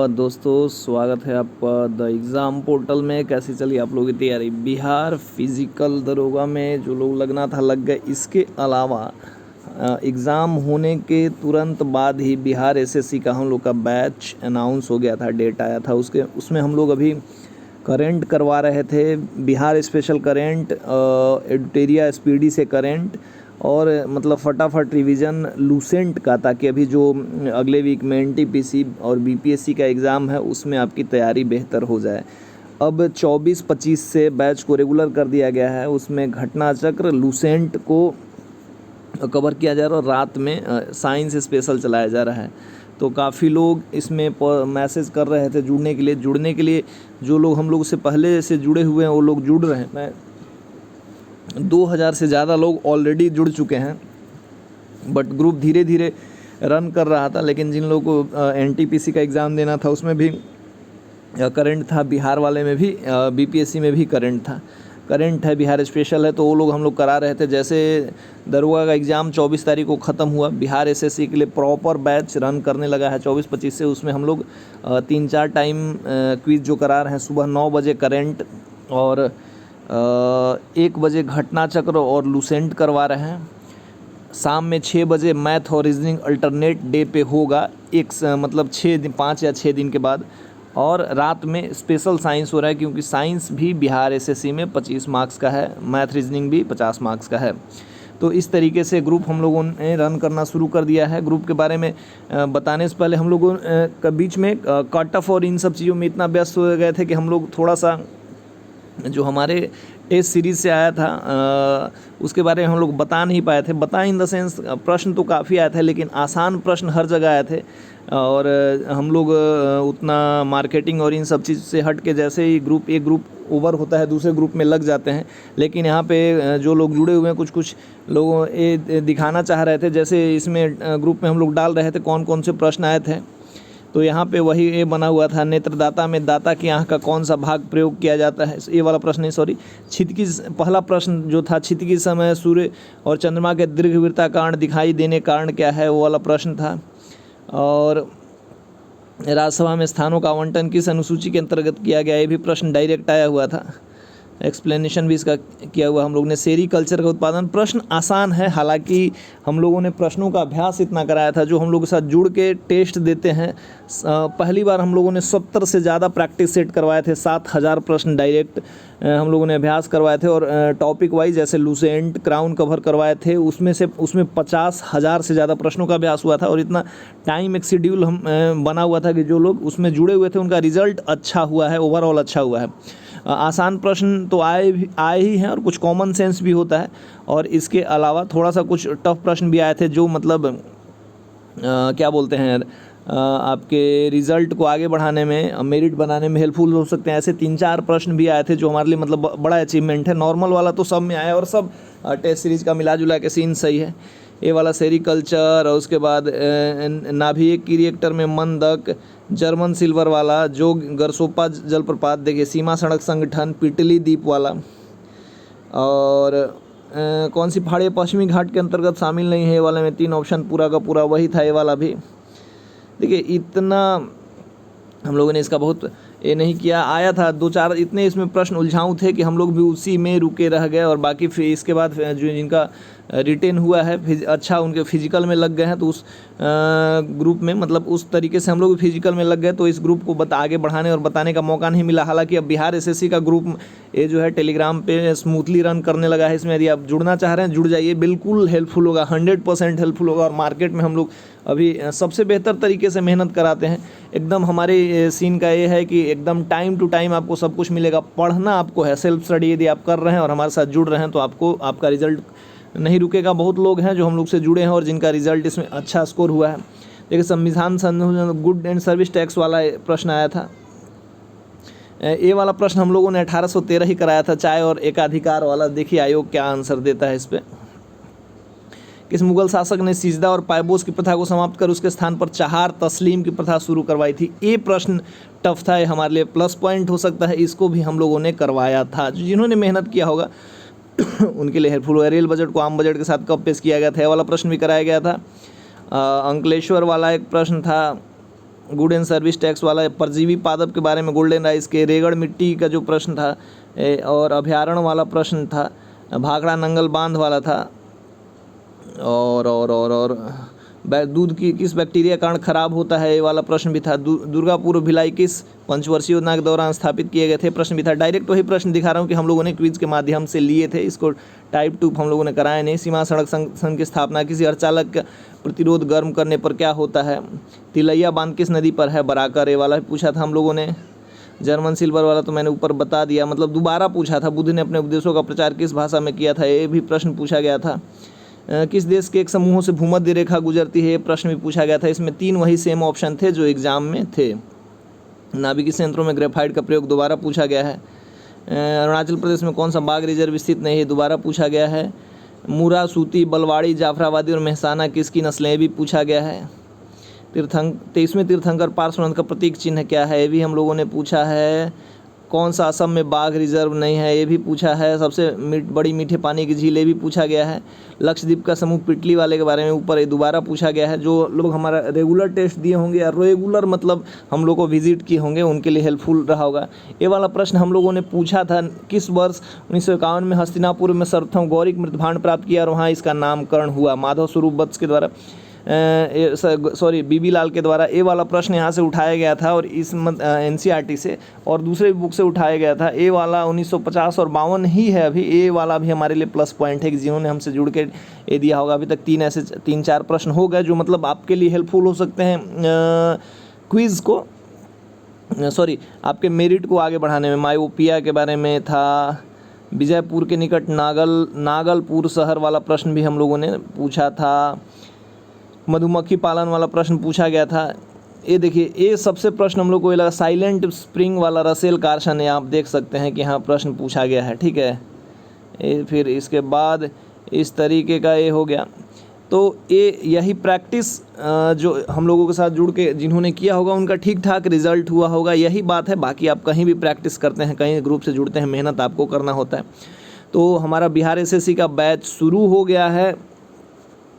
दोस्तों स्वागत है आपका द एग्ज़ाम पोर्टल में। कैसी चली आप लोगों की तैयारी? बिहार फिज़िकल दरोगा में जो लोग लगना था लग गए। इसके अलावा एग्ज़ाम होने के तुरंत बाद ही बिहार एसएससी का हम लोग का बैच अनाउंस हो गया था, डेट आया था उसमें हम लोग अभी करेंट करवा रहे थे। बिहार स्पेशल करेंट, एडिटोरिया स्पीडी से करेंट और मतलब फटाफट रिवीजन लूसेंट का, ताकि अभी जो अगले वीक में एनटीपीसी और बीपीएससी का एग्ज़ाम है उसमें आपकी तैयारी बेहतर हो जाए। अब 24-25 से बैच को रेगुलर कर दिया गया है। उसमें घटना चक्र लूसेंट को कवर किया जा रहा है और रात में साइंस स्पेशल चलाया जा रहा है। तो काफ़ी लोग इसमें मैसेज कर रहे थे जुड़ने के लिए जो लोग हम लोग से पहले से जुड़े हुए हैं वो लोग जुड़ रहे हैं। 2000 से ज़्यादा लोग ऑलरेडी जुड़ चुके हैं, बट ग्रुप धीरे धीरे रन कर रहा था। लेकिन जिन लोगों को एनटीपीसी का एग्ज़ाम देना था उसमें भी करंट था, बिहार वाले में भी, बीपीएससी में भी करंट है, बिहार स्पेशल है, तो वो लोग हम लोग करा रहे थे। जैसे दरोगा का एग्ज़ाम 24 तारीख को ख़त्म हुआ, बिहार एसएससी के लिए प्रॉपर बैच रन करने लगा है 24-25 से। उसमें हम लोग 3-4 टाइम क्विज़ जो करा रहे हैं। सुबह 9 बजे करंट और 1 बजे घटना चक्र और लूसेंट करवा रहे हैं। शाम में 6 बजे मैथ और रीजनिंग अल्टरनेट डे पे होगा, मतलब 5 या 6 दिन के बाद। और रात में स्पेशल साइंस हो रहा है, क्योंकि साइंस भी बिहार एसएससी में 25 मार्क्स का है, मैथ रीजनिंग भी 50 मार्क्स का है। तो इस तरीके से ग्रुप हम लोगों ने रन करना शुरू कर दिया है। ग्रुप के बारे में बताने से पहले हम लोगों के बीच में कट ऑफ और इन सब चीज़ों में इतना व्यस्त हो गए थे कि हम लोग थोड़ा सा जो हमारे टेस्ट सीरीज़ से आया था उसके बारे में हम लोग बता नहीं पाए थे। बता इन द सेंस प्रश्न तो काफ़ी आए थे, लेकिन आसान प्रश्न हर जगह आए थे। और हम लोग उतना मार्केटिंग और इन सब चीज़ से हट के, जैसे ही एक ग्रुप ओवर होता है दूसरे ग्रुप में लग जाते हैं। लेकिन यहाँ पे जो लोग जुड़े हुए हैं, कुछ लोगों ये दिखाना चाह रहे थे, जैसे इसमें ग्रुप में हम लोग डाल रहे थे कौन कौन से प्रश्न आए थे। तो यहाँ पे वही ये बना हुआ था, नेत्रदाता में दाता की आँख का कौन सा भाग प्रयोग किया जाता है, ये वाला प्रश्न नहीं, सॉरी, पहला प्रश्न जो था, छितकी समय सूर्य और चंद्रमा के दीर्घवृत्ता कारण दिखाई देने कारण क्या है, वो वाला प्रश्न था। और राज्यसभा में स्थानों का आवंटन किस अनुसूची के अंतर्गत किया गया, ये भी प्रश्न डायरेक्ट आया हुआ था। एक्सप्लेनेशन भी इसका किया हुआ हम लोग ने। सेरीकल्चर का उत्पादन, प्रश्न आसान है, हालांकि हम लोगों ने प्रश्नों का अभ्यास इतना कराया था। जो हम लोग के साथ जुड़ के टेस्ट देते हैं, पहली बार हम लोगों ने 70 से ज़्यादा प्रैक्टिस सेट करवाए थे। 7000 प्रश्न डायरेक्ट हम लोगों ने अभ्यास करवाए थे। और टॉपिक वाइज जैसे लूसेंट, क्राउन कवर करवाए थे, उसमें 50,000 से ज़्यादा प्रश्नों का अभ्यास हुआ था। और इतना टाइम एक शेड्यूल बना हुआ था कि जो लोग उसमें जुड़े हुए थे उनका रिजल्ट अच्छा हुआ है, ओवरऑल अच्छा हुआ है। आसान प्रश्न तो आए ही हैं और कुछ कॉमन सेंस भी होता है। और इसके अलावा थोड़ा सा कुछ टफ प्रश्न भी आए थे, जो मतलब क्या बोलते हैं, आपके रिज़ल्ट को आगे बढ़ाने में, मेरिट बनाने में हेल्पफुल हो सकते हैं। ऐसे 3-4 प्रश्न भी आए थे जो हमारे लिए मतलब बड़ा अचीवमेंट है। नॉर्मल वाला तो सब में आया और सब टेस्ट सीरीज़ का मिला जुला के सीन सही है। ये वाला सेरीकल्चर, और उसके बाद नाभिक की रिएक्टर में मंदक, जर्मन सिल्वर वाला, जो गरसोपा जलप्रपात, देखिए सीमा सड़क संगठन, पिटली द्वीप वाला, और कौन सी पहाड़ी पश्चिमी घाट के अंतर्गत शामिल नहीं है, ये वाले में 3 ऑप्शन पूरा का पूरा वही था। ये वाला भी देखिए, इतना हम लोगों ने इसका बहुत ये नहीं किया। आया था 2-4, इतने इसमें प्रश्न उलझाऊ थे कि हम लोग भी उसी में रुके रह गए। और बाकी फिर इसके बाद जो जिनका रिटेन हुआ है अच्छा, उनके फिजिकल में लग गए हैं, तो उस ग्रुप में मतलब उस तरीके से हम लोग भी फिजिकल में लग गए, तो इस ग्रुप को आगे बढ़ाने और बताने का मौका नहीं मिला। हालांकि अब बिहार एसएससी का ग्रुप ये जो है टेलीग्राम पे स्मूथली रन करने लगा है। इसमें यदि आप जुड़ना चाह रहे हैं जुड़ जाइए, बिल्कुल हेल्पफुल होगा, 100% हेल्पफुल होगा। और मार्केट में हम लोग अभी सबसे बेहतर तरीके से मेहनत कराते हैं। एकदम हमारे सीन का ये है कि एकदम टाइम टू टाइम आपको सब कुछ मिलेगा। पढ़ना आपको है, सेल्फ स्टडी यदि आप कर रहे हैं और हमारे साथ जुड़ रहे हैं तो आपका रिजल्ट नहीं रुकेगा। बहुत लोग हैं जो हम लोग से जुड़े हैं और जिनका रिजल्ट इसमें अच्छा स्कोर हुआ है। देखिए, संविधान संशोधन, गुड एंड सर्विस टैक्स वाला प्रश्न आया था। ये वाला प्रश्न हम लोगों ने 1813 ही कराया था, चाय और एकाधिकार वाला। देखिए आयोग क्या आंसर देता है इस पर। किस मुगल शासक ने सिजदा और पायबोस की प्रथा को समाप्त कर उसके स्थान पर चहार तस्लीम की प्रथा शुरू करवाई थी? ये प्रश्न टफ था, ये हमारे लिए प्लस पॉइंट हो सकता है। इसको भी हम लोगों ने करवाया था। जिन्होंने मेहनत किया होगा उनके लिए हेल्पफुल हुआ। रेल बजट को आम बजट के साथ कब पेश किया गया था, वाला प्रश्न भी कराया गया था। अंकलेश्वर वाला एक प्रश्न था, गुड एंड सर्विस टैक्स वाला, परजीवी पादप के बारे में गोल्डन राइस के, रेगड़ मिट्टी का जो प्रश्न था और अभ्यारण्य वाला प्रश्न था, भाखड़ा नंगल बांध वाला था, और दूध की किस बैक्टीरिया कारण खराब होता है ये वाला प्रश्न भी था। दुर्गापुर भिलाई किस पंचवर्षीय योजना के दौरान स्थापित किए गए थे प्रश्न भी था। डायरेक्ट वही प्रश्न दिखा रहा हूँ कि हम लोगों ने क्विज के माध्यम से लिए थे, इसको टाइप 2 हम लोगों ने कराया नहीं। सीमा सड़क संघ की स्थापना, किसी अर्धचालक का प्रतिरोध गर्म करने पर क्या होता है। तिलैया बांध किस नदी पर है, बराकर, ये वाला पूछा था हम लोगों ने। जर्मन सिल्वर वाला तो मैंने ऊपर बता दिया, मतलब दोबारा पूछा था। बुद्ध ने अपने उपदेशों का प्रचार किस भाषा में किया था, ये भी प्रश्न पूछा गया था। किस देश के एक समूहों से भूमध्य रेखा गुजरती है, ये प्रश्न भी पूछा गया था। इसमें 3 वही सेम ऑप्शन थे जो एग्जाम में थे। नाभिकीय संयंत्रों में ग्रेफाइट का प्रयोग दोबारा पूछा गया है। अरुणाचल प्रदेश में कौन सा बाघ रिजर्व स्थित नहीं है, दोबारा पूछा गया है। मूरा, सूती, बलवाड़ी, जाफराबादी और मेहसाना किसकी नस्लें, भी पूछा गया है। 23वें तीर्थंकर पार्श्वनाथ का प्रतीक चिन्ह क्या है, ये भी हम लोगों ने पूछा है। कौन सा असम में बाघ रिजर्व नहीं है, ये भी पूछा है। सबसे बड़ी मीठे पानी की झील, ये भी पूछा गया है। लक्षद्वीप का समूह पिटली वाले के बारे में ऊपर ये दोबारा पूछा गया है। जो लोग हमारा रेगुलर टेस्ट दिए होंगे या रेगुलर मतलब हम लोग को विजिट किए होंगे, उनके लिए हेल्पफुल रहा होगा। ये वाला प्रश्न हम लोगों ने पूछा था, किस वर्ष 1951 में हस्तिनापुर में सर्वप्रथम गौरिक मृतभांड प्राप्त किया और वहाँ इसका नामकरण हुआ, माधव स्वरूप वत्स के द्वारा, बीबी लाल के द्वारा। ए वाला प्रश्न यहाँ से उठाया गया था और इस एनसीईआरटी से और दूसरे बुक से उठाया गया था। ए वाला 1950 और 52 ही है अभी। ए वाला भी हमारे लिए प्लस पॉइंट है कि जिन्होंने हमसे जुड़ के ए दिया होगा। अभी तक 3-4 प्रश्न हो गए जो मतलब आपके लिए हेल्पफुल हो सकते हैं क्विज़ को, आपके मेरिट को आगे बढ़ाने में। मायोपिया के बारे में था। विजयपुर के निकट नागलपुर शहर वाला प्रश्न भी हम लोगों ने पूछा था। मधुमक्खी पालन वाला प्रश्न पूछा गया था। ये देखिए, ये सबसे प्रश्न हम लोग को ये लगा। साइलेंट स्प्रिंग वाला रसेल कार्सन, आप देख सकते हैं कि हाँ प्रश्न पूछा गया है, ठीक है। ये फिर इसके बाद इस तरीके का ये हो गया। तो ये यही प्रैक्टिस जो हम लोगों के साथ जुड़ के जिन्होंने किया होगा उनका ठीक ठाक रिजल्ट हुआ होगा, यही बात है। बाकी आप कहीं भी प्रैक्टिस करते हैं, कहीं ग्रुप से जुड़ते हैं, मेहनत आपको करना होता है। तो हमारा बिहार एसएससी का बैच शुरू हो गया है।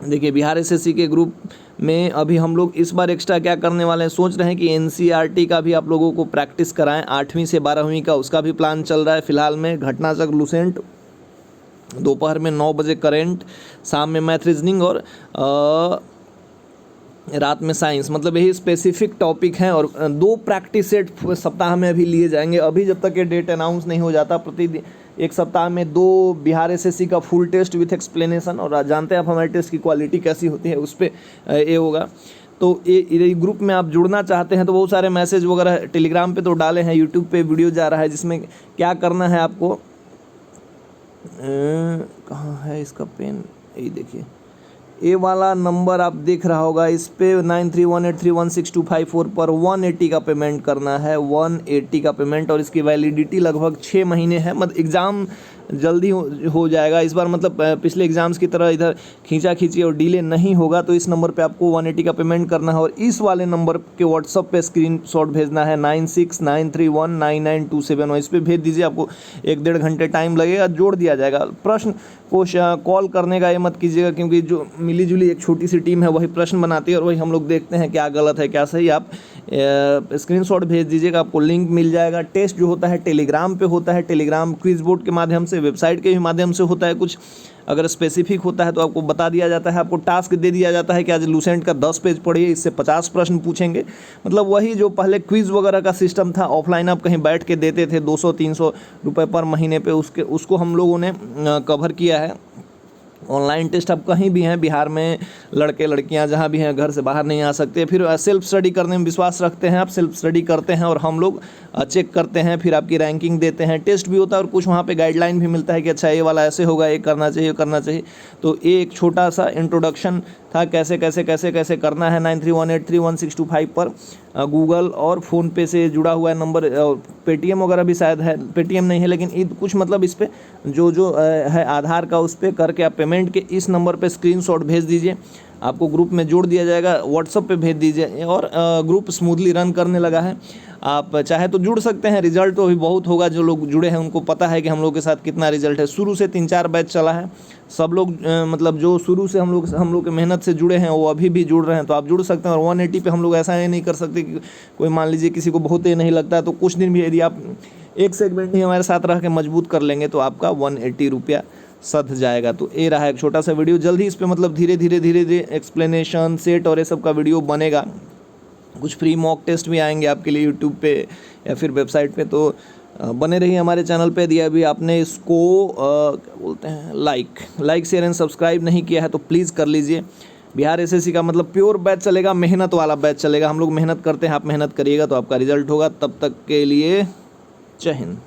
देखिए, बिहार एसएससी के ग्रुप में अभी हम लोग इस बार एक्स्ट्रा क्या करने वाले हैं, सोच रहे हैं कि एनसीईआरटी का भी आप लोगों को प्रैक्टिस कराएं। 8वीं से 12वीं का उसका भी प्लान चल रहा है फिलहाल में। घटनाचक्र लुसेंट, दोपहर में 9 बजे करेंट, शाम में मैथ रीजनिंग और रात में साइंस, मतलब यही स्पेसिफिक टॉपिक हैं। और 2 प्रैक्टिस सेट सप्ताह में अभी लिए जाएंगे। अभी जब तक ये डेट अनाउंस नहीं हो जाता, प्रतिदिन एक सप्ताह में 2 बिहार एसएससी का फुल टेस्ट विथ एक्सप्लेनेशन। और जानते हैं आप हमारे टेस्ट की क्वालिटी कैसी होती है, उस पर ये होगा। तो ये ग्रुप में आप जुड़ना चाहते हैं तो बहुत सारे मैसेज वगैरह टेलीग्राम पे तो डाले हैं, यूट्यूब पे वीडियो जा रहा है जिसमें क्या करना है आपको। कहाँ है इसका पेन, यही देखिए, ए वाला नंबर आप देख रहा होगा, इस पे 9318316254 पर 180 का पेमेंट करना है, 180 का पेमेंट। और इसकी वैलिडिटी लगभग 6 महीने है। मतलब एग्ज़ाम जल्दी हो जाएगा इस बार, मतलब पिछले एग्ज़ाम्स की तरह इधर खींचा खींची और डिले नहीं होगा। तो इस नंबर पे आपको 180 का पेमेंट करना है और इस वाले नंबर के व्हाट्सअप पे स्क्रीनशॉट भेजना है 9693199271। इस पर भेज दीजिए, आपको 1-1.5 घंटे टाइम लगेगा, जोड़ दिया जाएगा। प्रश्न को कॉल करने का ये मत कीजिएगा, क्योंकि जो मिली जुली एक छोटी सी टीम है वही प्रश्न बनाती है और वही हम लोग देखते हैं क्या गलत है क्या सही। आप स्क्रीनशॉट भेज दीजिएगा, आपको लिंक मिल जाएगा। टेस्ट जो होता है टेलीग्राम पे होता है, टेलीग्राम क्विज बोर्ड के माध्यम से, वेबसाइट के भी माध्यम से होता है। कुछ अगर स्पेसिफिक होता है तो आपको बता दिया जाता है, आपको टास्क दे दिया जाता है कि आज लूसेंट का 10 पेज पढ़िए, इससे 50 प्रश्न पूछेंगे। मतलब वही जो पहले क्विज वगैरह का सिस्टम था, ऑफलाइन आप कहीं बैठ के देते थे 200-300 रुपये पर महीने पे, उसको हम लोगों ने कवर किया है। ऑनलाइन टेस्ट अब कहीं भी हैं बिहार में, लड़के लड़कियां जहां भी हैं घर से बाहर नहीं आ सकते। फिर सेल्फ स्टडी करने में विश्वास रखते हैं आप, सेल्फ स्टडी करते हैं और हम लोग चेक करते हैं, फिर आपकी रैंकिंग देते हैं। टेस्ट भी होता है और कुछ वहाँ पे गाइडलाइन भी मिलता है कि अच्छा ये वाला ऐसे होगा, ये करना चाहिए, करना चाहिए। तो ये एक छोटा सा इंट्रोडक्शन था कैसे कैसे कैसे कैसे करना है। 9318316255 पर गूगल और फ़ोनपे से जुड़ा हुआ है नंबर, पेटीएम वगैरह भी शायद है, पेटीएम नहीं है लेकिन कुछ मतलब इस पर जो है आधार का, उस पर करके आप पेमेंट के इस नंबर पे स्क्रीनशॉट भेज दीजिए, आपको ग्रुप में जोड़ दिया जाएगा। व्हाट्सएप पे भेज दीजिए और ग्रुप स्मूथली रन करने लगा है। आप चाहे तो जुड़ सकते हैं। रिजल्ट तो अभी बहुत होगा, जो लोग जुड़े हैं उनको पता है कि हम लोग के साथ कितना रिजल्ट है। शुरू से 3-4 बैच चला है, सब लोग मतलब जो शुरू से हम लोग के मेहनत से जुड़े हैं वो अभी भी जुड़ रहे हैं, तो आप जुड़ सकते हैं। और 180 पे हम लोग ऐसा नहीं कर सकते कि कोई मान लीजिए किसी को बहुत ही नहीं लगता तो कुछ दिन भी यदि आप एक सेगमेंट ही हमारे साथ रह के मजबूत कर लेंगे तो आपका 180 रुपया सध जाएगा। तो ये रहा एक छोटा सा वीडियो। जल्द ही इस पर मतलब धीरे धीरे एक्सप्लेनेशन सेट और ये सब का वीडियो बनेगा। कुछ फ्री मॉक टेस्ट भी आएंगे आपके लिए यूट्यूब पे या फिर वेबसाइट पे, तो बने रहिए हमारे चैनल पे। यदि अभी आपने इसको क्या बोलते हैं लाइक शेयर एंड सब्सक्राइब नहीं किया है तो प्लीज़ कर लीजिए। बिहार एसएससी का मतलब प्योर बैच चलेगा, मेहनत वाला बैच चलेगा। हम लोग मेहनत करते हैं, आप मेहनत करिएगा तो आपका रिजल्ट होगा। तब तक के लिए जय हिंद।